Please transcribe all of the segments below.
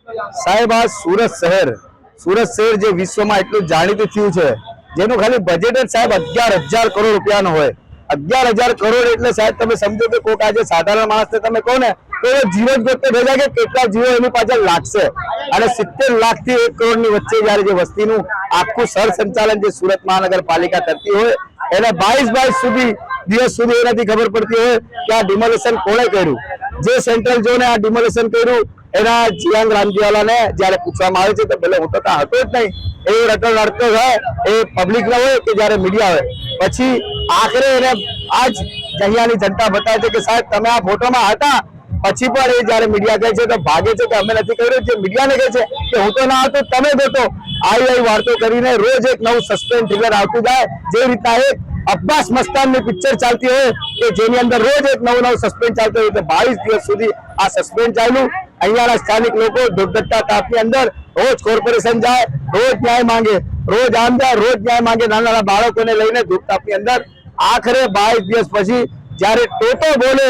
સાહેબ આ સુરત શહેર જે વિશ્વમાં એટલું જાણીતું થયું છે, જેનું ખાલી બજેટ જ સાહેબ 11,000 કરોડ રૂપિયાનો હોય। 11,000 કરોડ એટલે સાહેબ તમે સમજો કે કોઈક આજે સાધારણ માણસને તમે કહો ને તો જીવો જ ગોતતો ભેજા કે કેટલા જીવો એની પાછળ લાગશે, અને 70 લાખ થી 1 કરોડની વચ્ચે જયારે જે વસ્તીનું આખું સર સંચાલન જે સુરત મહાનગરપાલિકા કરતી હોય એને 22 દિવસ સુધી એનાથી ખબર પડતી હોય કે આ ડિમોલેશન કોણે કર્યું। જે સેન્ટ્રલ ઝોને આ ડિમોલેશન કર્યું એના જીયાંગ રામજીવાલાને જયારે પૂછવામાં આવે છે તો પેલો હું તો ત્યાં હતો જ નહીં, એ રટણ રડતો હોય એ પબ્લિક ના હોય કે જયારે મીડિયા હોય, પછી આખરે એને આજ અહીંયાની જનતા બતાવે છે કે સાહેબ તમે આ ફોટોમાં હતા, પછી પણ એ જયારે મીડિયા કહે છે તો ભાગે છે કે અમે નથી કર્યું। જે મીડિયાને કહે છે કે હું તો ના હતો તમે ગોતો, આવી વાર્તો કરીને રોજ એક નવું સસ્પેન્સ થ્રિલર આવતું જાય। જે રીતના એક અબ્બાસ મસ્તાનની પિક્ચર ચાલતી હોય કે જેની અંદર રોજ એક નવું સસ્પેન્સ ચાલતું હોય, તો 22 દિવસ સુધી આ સસ્પેન્સ ચાલ્યું। અહીંયાના સ્થાનિક લોકો દુર્ઘટના તાપની અંદર રોજ કોર્પોરેશન જાય, રોજ ન્યાય માંગે, રોજ આમ જાય, રોજ ન્યાય માંગે, નાના નાના બાળકોને લઈને ધૂપ તાપની અંદર। આખરે 22 દિવસ પછી જયારે ટોટો બોલે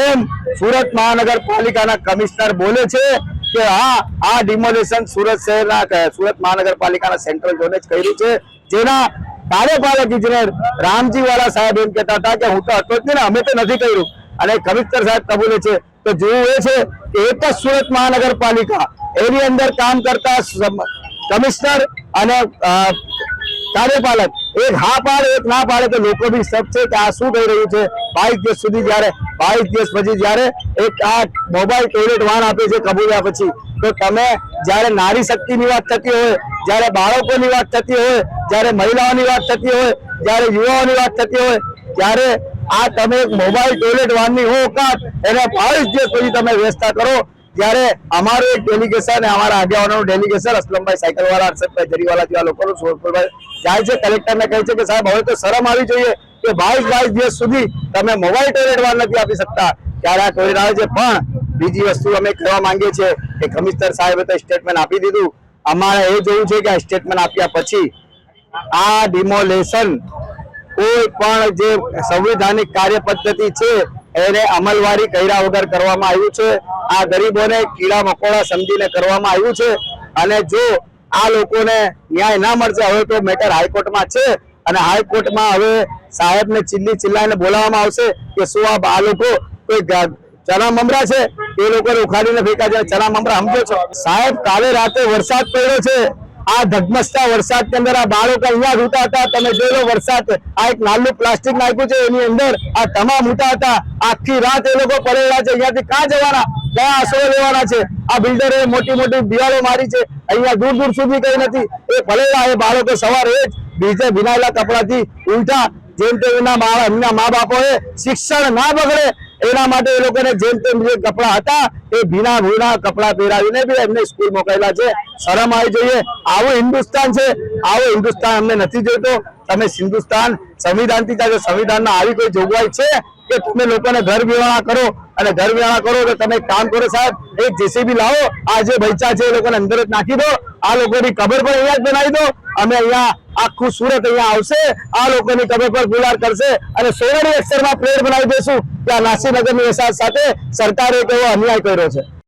એમ સુરત મહાનગરપાલિકાના કમિશનર બોલે છે કે હા આ ડિમોલેશન સુરત મહાનગરપાલિકાના સેન્ટ્રલ ઝોને જ કર્યું છે, જેના કાર્યપાલક ઇજનેર રામજીવાલા સાહેબ એમ કહેતા હતા કે હું તો હતો જ નહીં ને, અમે તો નથી કર્યું, અને કમિશનર સાહેબ કબૂલે છે। તો જોવું એ છે કે એક જ સુરત મહાનગરપાલિકા એની અંદર કામ કરતા કમિશનર અને કાર્યપાલક એક હા પાડે એક ના પાડે તો લોકો બી સબ છે કે આ શું થઈ રહ્યું છે। 22 દિવસ સુધી જયારે 22 દિવસ પછી જયારે એક આ મોબાઈલ ટોયલેટ વાન આપે છે કબૂલ્યા પછી, તો તમે જયારે નારી શક્તિની વાત થતી હોય, જયારે બાળકોની વાત થતી હોય, જયારે મહિલાઓની વાત થતી હોય, જયારે યુવાઓની વાત થતી હોય, ત્યારે આ તમે એક મોબાઈલ ટોયલેટ વાનની ઓકાત એને 22 દિવસ પછી તમે વ્યવસ્થા કરો। જ્યારે અમારું એક ડેલિગેશન અમારા આગેવાનોનું ડેલિગેશન અસલમભાઈ સાયકલવાળા, હર્ષદભાઈ જરીવાલા જેવા લોકોનું સોરપુરભાઈ જાય છે, કલેક્ટરને કહે છે કે સાહેબ હવે તો શરમ આવી જોઈએ કે 22 દિવસ સુધી તમે મોબાઈલ ટોયલેટ વાન નથી આપી શકતા, ત્યારે આ ટોયલેટ આવે છે। પણ બીજી વસ્તુ અમે કહેવા માંગીએ છીએ કે કમિશનર સાહેબે તો સ્ટેટમેન્ટ આપી દીધું, અમારે એ જોયું છે કે આ સ્ટેટમેન્ટ આપ્યા પછી આ ડિમોલેશન કોઈ પણ જે સંવિધાનિક કાર્ય પદ્ધતિ છે એને અમલવારી કર્યા વગર કરવામાં આવ્યું છે। આ ગરીબોને કીડા મકોડા સમજીને કરવામાં આવ્યું છે, અને જો આ લોકોને ન્યાય ના મળશે હવે તો મેટર હાઈકોર્ટમાં છે, અને હાઈકોર્ટમાં હવે સાહેબને ચિલ્લાઈને બોલાવવામાં આવશે કે શું આ લોકો કોઈ ચણા મમરા છે એ લોકોને ઉખાડીને ફેંકા છે। ચણા મમરા સમજો છો સાહેબ? કાલે રાતે વરસાદ પડ્યો છે, આ ધગમસતા વરસાદ ની અંદર આ બાળકો અહીંયા ઉતા હતા, તમે જોઈ લો વરસાદ, આ એક નાનું પ્લાસ્ટિક નાખ્યું છે એની અંદર આ તમામ ઉતા હતા, આખી રાત એ લોકો પડેલા છે। અહીંયાથી ક્યાં જવાના, કયા આશરો લેવાના છે? આ બિલ્ડરે મોટી મોટી દિવાલો મારી છે, અહીંયા દૂર દૂર સુધી કઈ નથી, એ પડેલા એ બાળકો સવારે જ બીજે ભીનાયેલા કપડાથી ઉલટા જેમ તેમ એમના મા બાપોએ શિક્ષણ ના બગડે એના માટે એ લોકોને જેમ તેમ જે કપડા હતા એ ભીના કપડા પહેરાવીને બી એમને સ્કૂલ મોકલેલા છે। શરમ આવી જોઈએ। આવું હિન્દુસ્તાન છે, આવો હિન્દુસ્તાન અમને નથી જોઈતો। તમે હિન્દુસ્તાન સંવિધાનથી ચાલો, સંવિધાનમાં આવી કોઈ જોગવાઈ છે કે તમે લોકોને ઘર વિહોણા કરો, અને ઘર વિહોણા કરો તો તમે કામ કરો સાહેબ, એક જેસીબી લાવો, આ જે બૈચા છે એ લોકોને અંદર જ નાખી દો, આ લોકોની કબર પણ અહીંયા જ બનાવી દો, અમે અહીંયા આખું સુરત અહીંયા આવશે, આ લોકોની કબર પર ગુલાર કરશે, અને સોનાની અક્ષરમાં પ્લેટ બનાવી દેશું કે આ નાસીનગરની વસાહત સાથે સરકારે કેવો અન્યાય કર્યો છે।